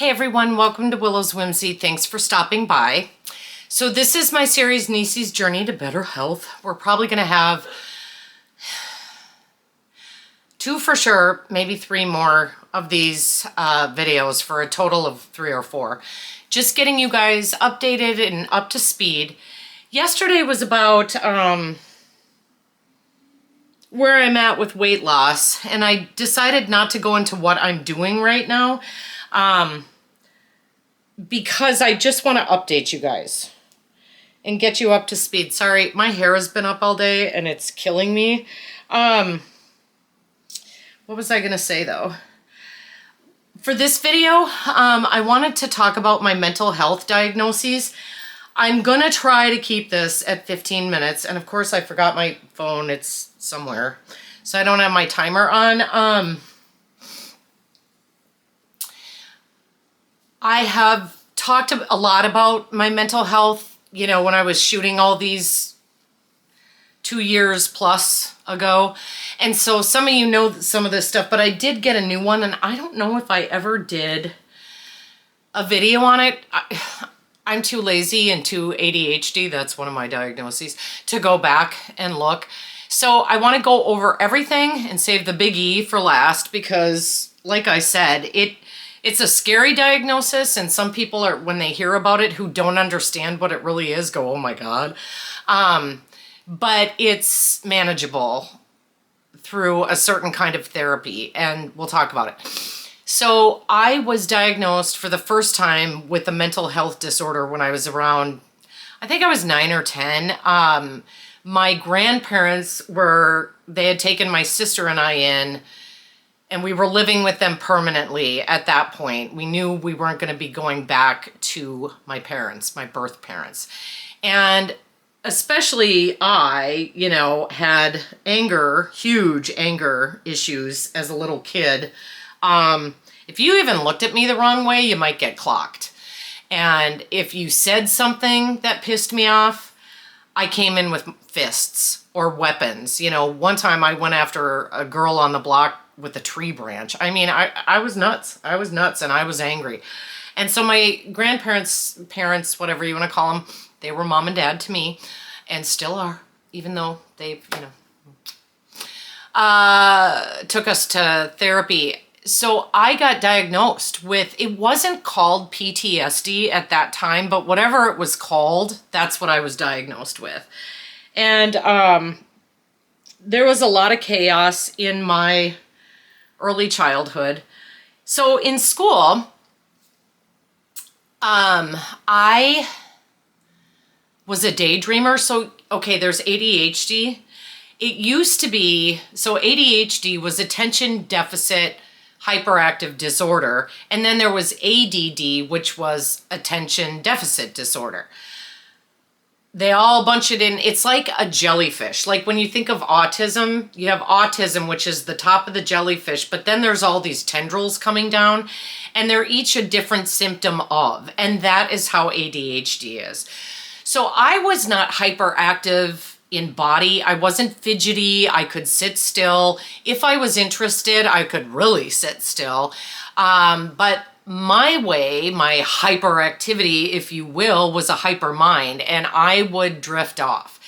Hey everyone, welcome to Willow's Whimsy. Thanks for stopping by. So this is my series, Neecie's Journey to Better Health. We're probably going to have 2 for sure, maybe 3 more of these videos for a total of 3 or 4. Just getting you guys updated and up to speed. Yesterday was about where I'm at with weight loss, and I decided not to go into what I'm doing right now. Because I just want to update you guys and get you up to speed. Sorry, my hair has been up all day and it's killing me. What was I going to say though? For this video, I wanted to talk about my mental health diagnoses. I'm going to try to keep this at 15 minutes. And of course I forgot my phone. It's somewhere. So I don't have my timer on. I have talked a lot about my mental health, you know, when I was shooting all these 2 years plus ago. And so some of you know some of this stuff, but I did get a new one and I don't know if I ever did a video on it. I'm too lazy and too ADHD, that's one of my diagnoses, to go back and look. So I want to go over everything and save the big E for last because, like I said, it's a scary diagnosis, and some people are, when they hear about it, who don't understand what it really is, go, oh my God. But it's manageable through a certain kind of therapy, and we'll talk about it. So I was diagnosed for the first time with a mental health disorder when I was around, I think I was 9 or 10. My grandparents they had taken my sister and I in, and we were living with them permanently at that point. We knew we weren't going to be going back to my parents, my birth parents. And especially I, you know, had huge anger issues as a little kid. If you even looked at me the wrong way, you might get clocked. And if you said something that pissed me off, I came in with fists or weapons. You know, one time I went after a girl on the block with a tree branch. I mean, I was nuts. I was nuts and I was angry. And so my grandparents, parents, whatever you want to call them, they were mom and dad to me and still are, even though they've, you know, took us to therapy. So I got diagnosed with, it wasn't called PTSD at that time, but whatever it was called, that's what I was diagnosed with. And there was a lot of chaos in my early childhood. So in school, I was a daydreamer. So, okay, there's ADHD. It used to be, so ADHD was attention deficit hyperactive disorder. And then there was ADD, which was attention deficit disorder. They all bunch it in. It's like a jellyfish. Like when you think of autism, you have autism, which is the top of the jellyfish, but then there's all these tendrils coming down and they're each a different symptom of, and that is how ADHD is. So I was not hyperactive in body. I wasn't fidgety. I could sit still. If I was interested, I could really sit still. But my way, my hyperactivity, if you will, was a hyper mind, and I would drift off.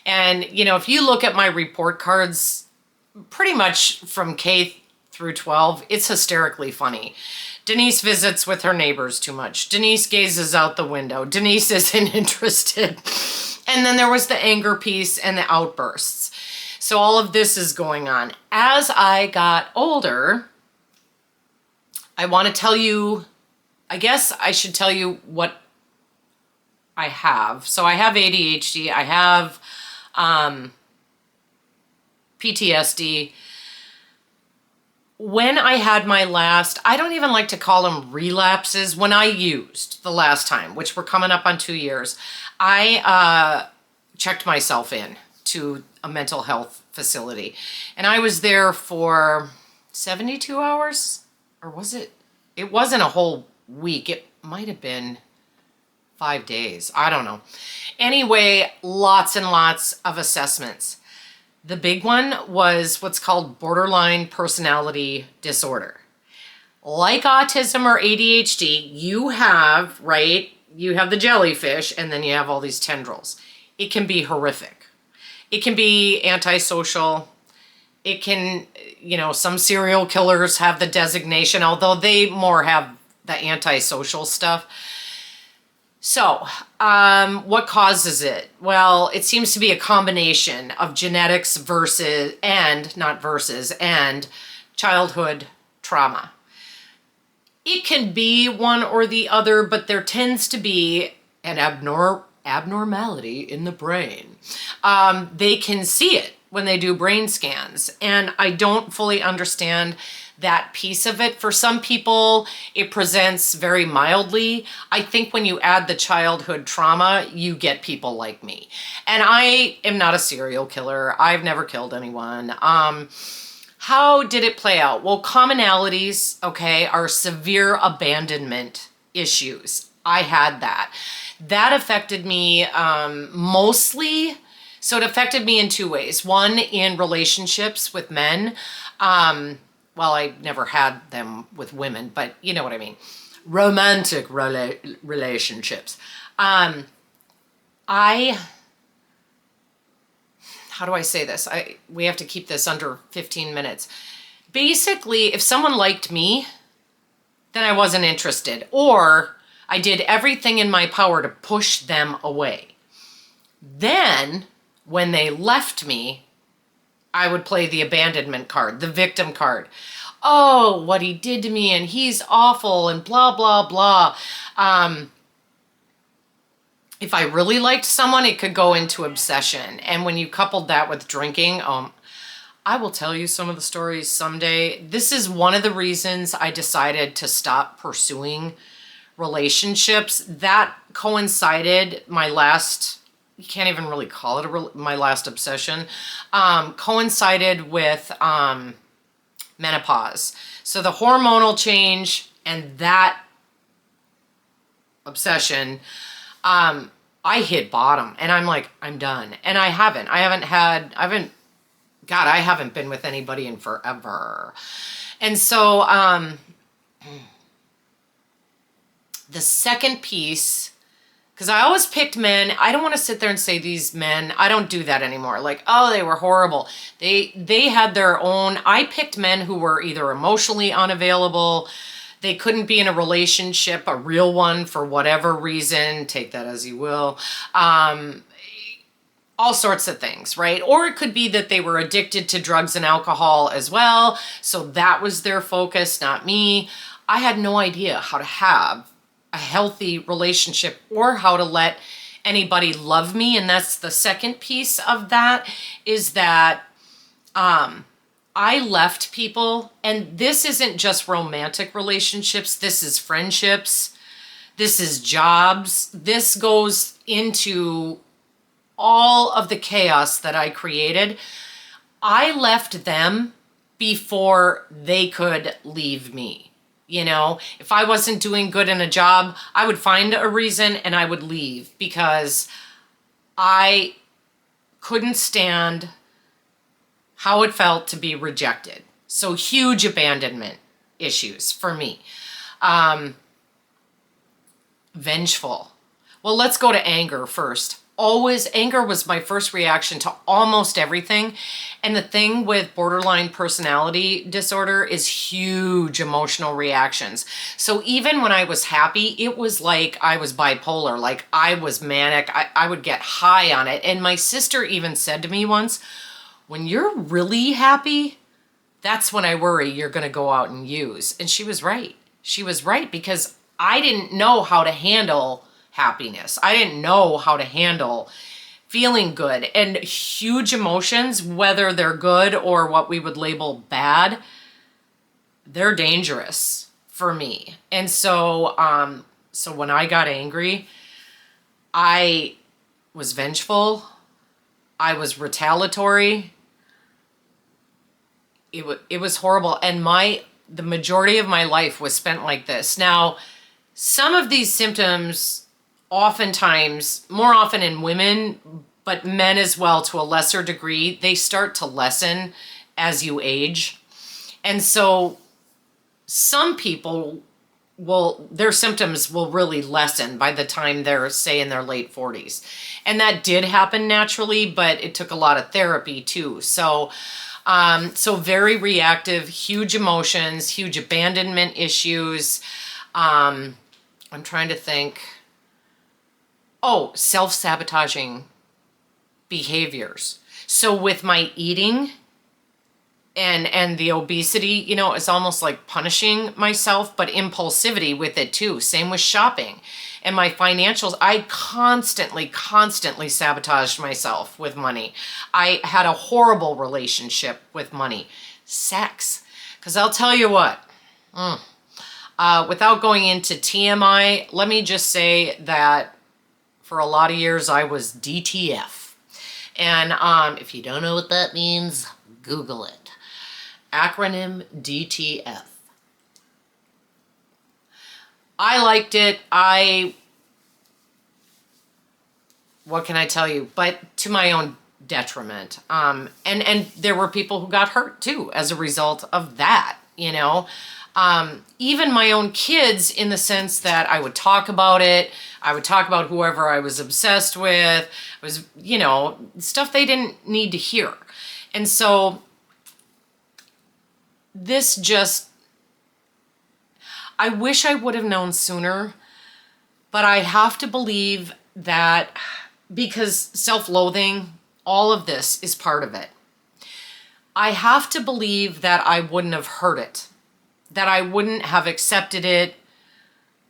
And, you know, if you look at my report cards, pretty much from K through 12, it's hysterically funny. Denise visits with her neighbors too much. Denise gazes out the window. Denise isn't interested. And then there was the anger piece and the outbursts. So all of this is going on. As I got older, I want to tell you, I guess I should tell you what I have. So I have ADHD, I have PTSD. When I had my last, I don't even like to call them relapses, when I used the last time, which were coming up on 2 years, I checked myself in to a mental health facility. And I was there for 72 hours. Or was it? It wasn't a whole week. It might have been 5 days. I don't know. Anyway, lots and lots of assessments. The big one was what's called borderline personality disorder. like autism or ADHD, you have, right? You have the jellyfish and then you have all these tendrils. It can be horrific. It can be antisocial. It can, some serial killers have the designation, although they more have the antisocial stuff. So, what causes it? Well, it seems to be a combination of genetics and childhood trauma. It can be one or the other, but there tends to be an abnormality in the brain. They can see it when they do brain scans, and I don't fully understand that piece of it. For some people, it presents very mildly. I think when you add the childhood trauma, you get people like me. And I am not a serial killer. I've never killed anyone. How did it play out? Well, commonalities, okay, are severe abandonment issues. I had that. That affected me mostly. So it affected me in two ways. One, in relationships with men. Well, I never had them with women, but you know what I mean. Romantic relationships. How do I say this? We have to keep this under 15 minutes. Basically, if someone liked me, then I wasn't interested, or I did everything in my power to push them away. Then, when they left me, I would play the abandonment card, the victim card. Oh, what he did to me, and he's awful, and blah, blah, blah. If I really liked someone, it could go into obsession. And when you coupled that with drinking, I will tell you some of the stories someday. This is one of the reasons I decided to stop pursuing relationships. That coincided, you can't even really call it my last obsession, coincided with menopause. So the hormonal change and that obsession, I hit bottom and I'm like, I'm done. And I haven't been with anybody in forever. And so, the second piece, because I always picked men. I don't want to sit there and say these men, I don't do that anymore. Like, oh, they were horrible. They had their own. I picked men who were either emotionally unavailable, they couldn't be in a relationship, a real one, for whatever reason, take that as you will. All sorts of things, right? Or it could be that they were addicted to drugs and alcohol as well. So that was their focus, not me. I had no idea how to have a healthy relationship or how to let anybody love me. And that's the second piece of that, is that I left people, and this isn't just romantic relationships. This is friendships. This is jobs. This goes into all of the chaos that I created. I left them before they could leave me. If I wasn't doing good in a job, I would find a reason and I would leave because I couldn't stand how it felt to be rejected. So huge abandonment issues for me. Vengeful. Well, let's go to anger first. Anger was my first reaction to almost everything. And the thing with borderline personality disorder is huge emotional reactions. So even when I was happy, it was like I was bipolar, like I was manic. I would get high on it. And my sister even said to me once, when you're really happy, that's when I worry you're going to go out and use. And she was right. She was right, because I didn't know how to handle happiness. I didn't know how to handle feeling good, and huge emotions, whether they're good or what we would label bad, they're dangerous for me. And so, so when I got angry, I was vengeful. I was retaliatory. It was horrible. And the majority of my life was spent like this. Now, some of these symptoms, oftentimes, more often in women, but men as well to a lesser degree, they start to lessen as you age. And so some people their symptoms will really lessen by the time they're, say, in their late 40s. And that did happen naturally, but it took a lot of therapy too. So, so very reactive, huge emotions, huge abandonment issues. I'm trying to think. Oh, self-sabotaging behaviors. So with my eating and the obesity, you know, it's almost like punishing myself, but impulsivity with it too. Same with shopping and my financials. I constantly sabotaged myself with money. I had a horrible relationship with money. Sex. Because I'll tell you what, without going into TMI, let me just say that for a lot of years I was DTF. And if you don't know what that means, Google it. Acronym DTF. I liked it. What can I tell you? But to my own detriment. And there were people who got hurt too as a result of that, you know. Even my own kids, in the sense that I would talk about it. I would talk about whoever I was obsessed with. It was, you know, stuff they didn't need to hear. And so this just, I wish I would have known sooner, but I have to believe that because self-loathing, all of this is part of it. I have to believe that I wouldn't have heard it, that I wouldn't have accepted it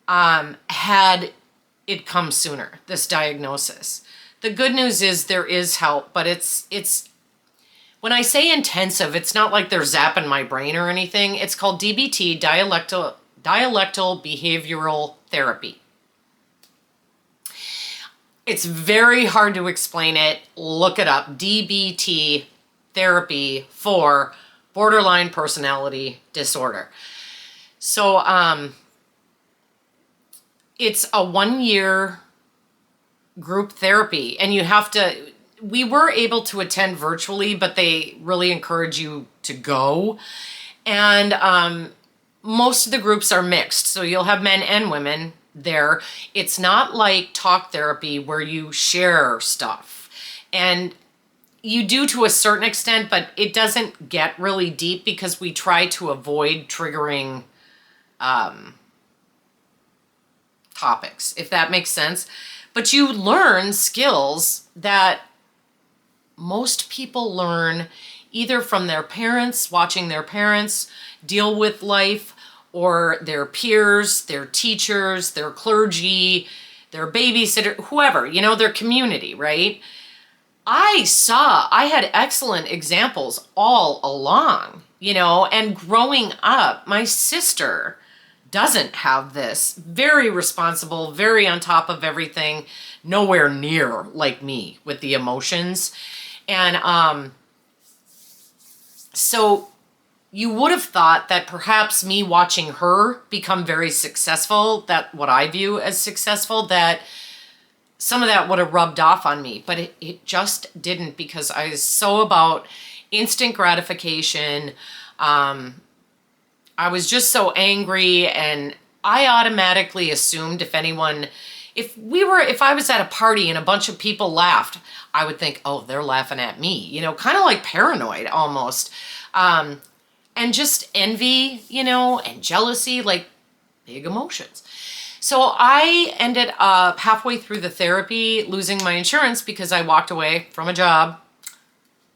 had it come sooner, this diagnosis. The good news is there is help, but it's when I say intensive, it's not like they're zapping my brain or anything. It's called DBT, dialectal behavioral therapy. It's very hard to explain it. Look it up. DBT therapy for borderline personality disorder. So it's a 1-year group therapy, and you have to, we were able to attend virtually, but they really encourage you to go. And most of the groups are mixed, so you'll have men and women there. It's not like talk therapy where you share stuff. And you do to a certain extent, but it doesn't get really deep because we try to avoid triggering topics, if that makes sense. But you learn skills that most people learn either from their parents, watching their parents deal with life, or their peers, their teachers, their clergy, their babysitter, whoever, you know, their community, right? I had excellent examples all along, you know, and growing up, my sister doesn't have this. Very responsible, very on top of everything, nowhere near like me with the emotions. And so you would have thought that perhaps me watching her become very successful, that what I view as successful, that some of that would have rubbed off on me, but it just didn't, because I was so about instant gratification. I was just so angry, and I automatically assumed if I was at a party and a bunch of people laughed, I would think, oh, they're laughing at me, you know, kind of like paranoid almost. And just envy, you know, and jealousy, like big emotions. So I ended up halfway through the therapy losing my insurance because I walked away from a job,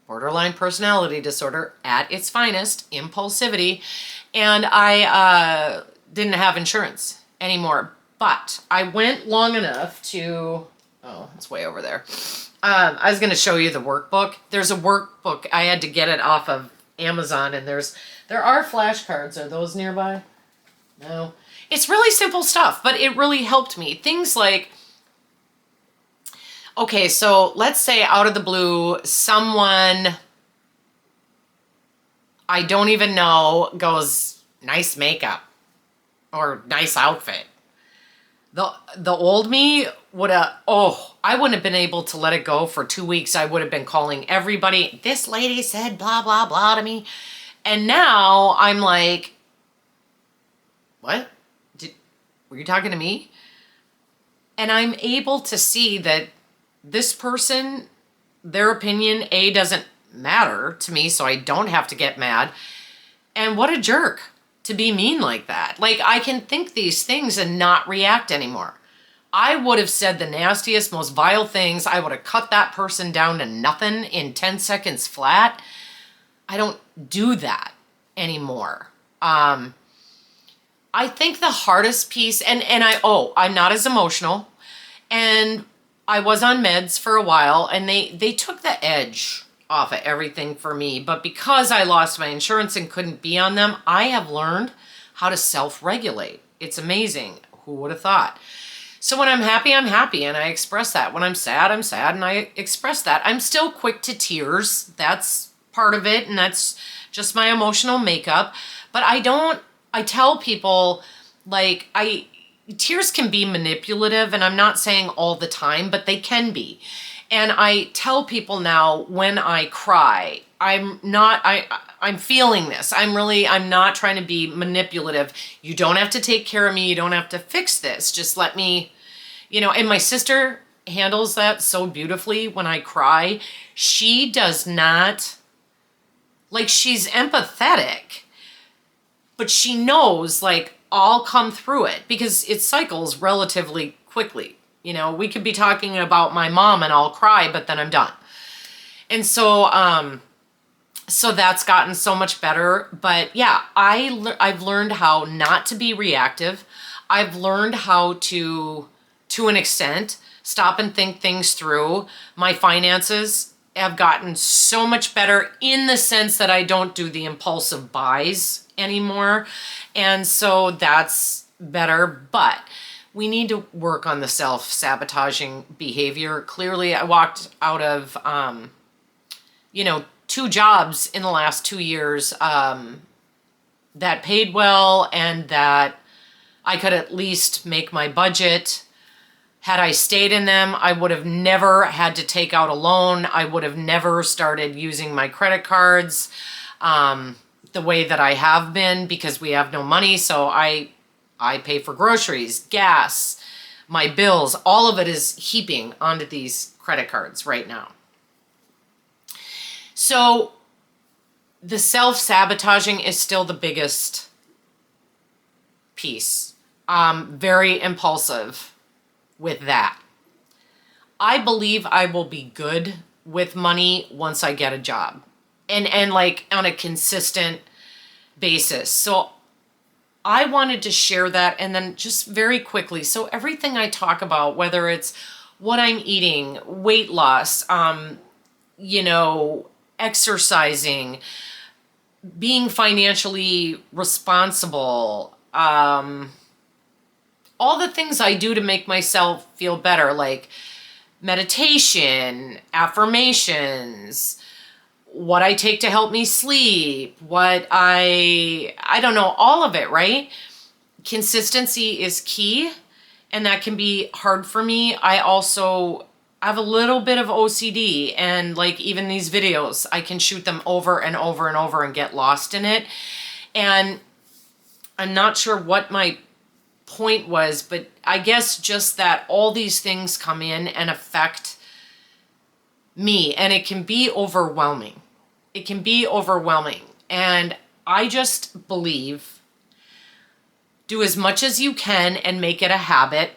borderline personality disorder at its finest, impulsivity, and I didn't have insurance anymore. But I went long enough to, oh, it's way over there. I was going to show you the workbook. There's a workbook. I had to get it off of Amazon, and there are flashcards. Are those nearby? No. It's really simple stuff, but it really helped me. Things like, okay, so let's say out of the blue, someone I don't even know goes, nice makeup or nice outfit. The old me would have, I wouldn't have been able to let it go for 2 weeks. I would have been calling everybody, this lady said blah, blah, blah to me. And now I'm like, what? Were you talking to me? And I'm able to see that this person, their opinion, A, doesn't matter to me, so I don't have to get mad. And what a jerk to be mean like that. Like, I can think these things and not react anymore. I would have said the nastiest, most vile things. I would have cut that person down to nothing in 10 seconds flat. I don't do that anymore. I think the hardest piece, and I'm not as emotional, and I was on meds for a while, and they took the edge off of everything for me. But because I lost my insurance and couldn't be on them, I have learned how to self-regulate. It's amazing. Who would have thought? So when I'm happy, I'm happy, and I express that. When I'm sad, I'm sad, and I express that. I'm still quick to tears. That's part of it, and that's just my emotional makeup. But I tell people, like, tears can be manipulative, and I'm not saying all the time, but they can be. And I tell people now when I cry, I'm feeling this. I'm not trying to be manipulative. You don't have to take care of me. You don't have to fix this. Just let me, and my sister handles that so beautifully when I cry. She does not, like, she's empathetic, but she knows, like, I'll come through it because it cycles relatively quickly. We could be talking about my mom and I'll cry, but then I'm done. And so, so that's gotten so much better. But yeah, I've learned how not to be reactive. I've learned how to an extent, stop and think things through. My finances have gotten so much better in the sense that I don't do the impulsive buys anymore. And so that's better, but we need to work on the self-sabotaging behavior. Clearly, I walked out of, 2 jobs in the last 2 years that paid well and that I could at least make my budget. Had I stayed in them, I would have never had to take out a loan. I would have never started using my credit cards the way that I have been because we have no money. So I pay for groceries, gas, my bills. All of it is heaping onto these credit cards right now. So the self-sabotaging is still the biggest piece. Very impulsive with that. I believe I will be good with money once I get a job and like on a consistent basis. So I wanted to share that, and then just very quickly. So everything I talk about, whether it's what I'm eating, weight loss, exercising, being financially responsible, all the things I do to make myself feel better, like meditation, affirmations, what I take to help me sleep, what I don't know, all of it, right? Consistency is key, and that can be hard for me. I also have a little bit of OCD, and like even these videos, I can shoot them over and over and over and get lost in it. And I'm not sure what my point was, but I guess just that all these things come in and affect me, and it can be overwhelming. It can be overwhelming. And I just believe do as much as you can and make it a habit.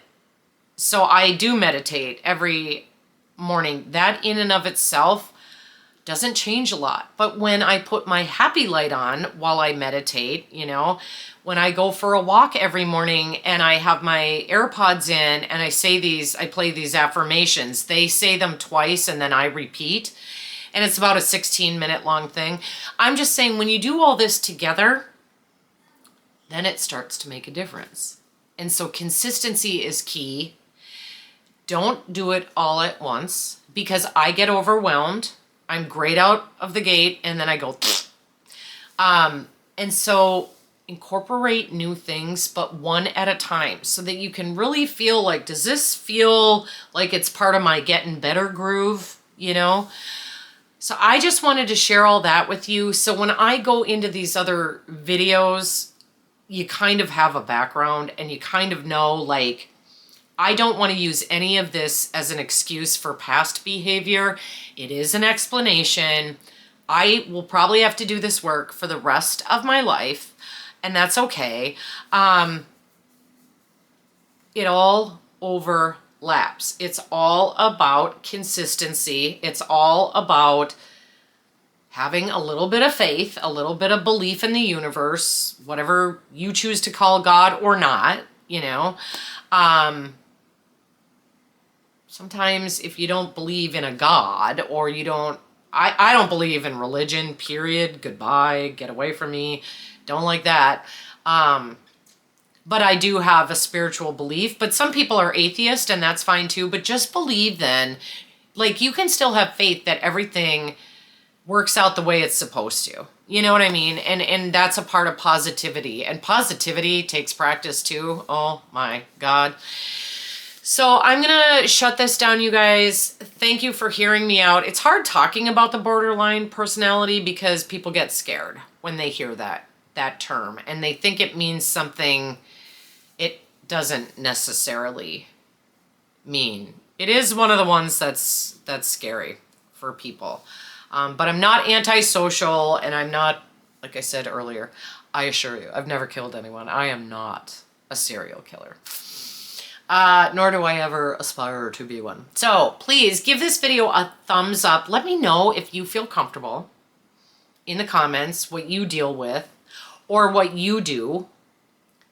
So I do meditate every morning. That in and of itself doesn't change a lot. But when I put my happy light on while I meditate, when I go for a walk every morning and I have my AirPods in and I play these affirmations, they say them twice and then I repeat. And it's about a 16-minute long thing. I'm just saying when you do all this together, then it starts to make a difference. And so consistency is key. Don't do it all at once because I get overwhelmed. I'm great out of the gate and then I go, and so incorporate new things, but one at a time so that you can really feel like, does this feel like it's part of my getting better groove, So I just wanted to share all that with you. So when I go into these other videos, you kind of have a background and you kind of know, like, I don't want to use any of this as an excuse for past behavior. It is an explanation. I will probably have to do this work for the rest of my life, and that's okay. It all overlaps. It's all about consistency. It's all about having a little bit of faith, a little bit of belief in the universe, whatever you choose to call God or not, you know. Sometimes if you don't believe in a God, or you don't, I don't believe in religion, period. Goodbye, get away from me. Don't like that. But I do have a spiritual belief. But some people are atheist, and that's fine too. But just believe then. Like, you can still have faith that everything works out the way it's supposed to. You know what I mean? And that's a part of positivity. And positivity takes practice too. Oh my God. So I'm going to shut this down, you guys. Thank you for hearing me out. It's hard talking about the borderline personality because people get scared when they hear that term, and they think it means something it doesn't necessarily mean. It is one of the ones that's scary for people. But I'm not antisocial, and I'm not, like I said earlier, I assure you, I've never killed anyone. I am not a serial killer. Nor do I ever aspire to be one. So please give this video a thumbs up. Let me know if you feel comfortable in the comments, what you deal with or what you do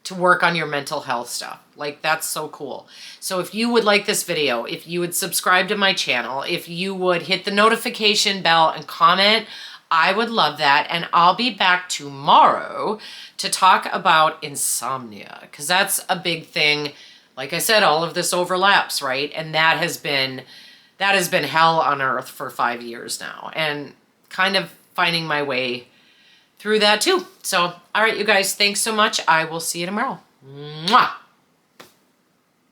to work on your mental health stuff. Like, that's so cool. So if you would like this video, if you would subscribe to my channel, if you would hit the notification bell and comment, I would love that. And I'll be back tomorrow to talk about insomnia, because that's a big thing. Like I said, all of this overlaps, right? And that has been hell on earth for 5 years now, and kind of finding my way through that too. So, all right, you guys, thanks so much. I will see you tomorrow. Mwah!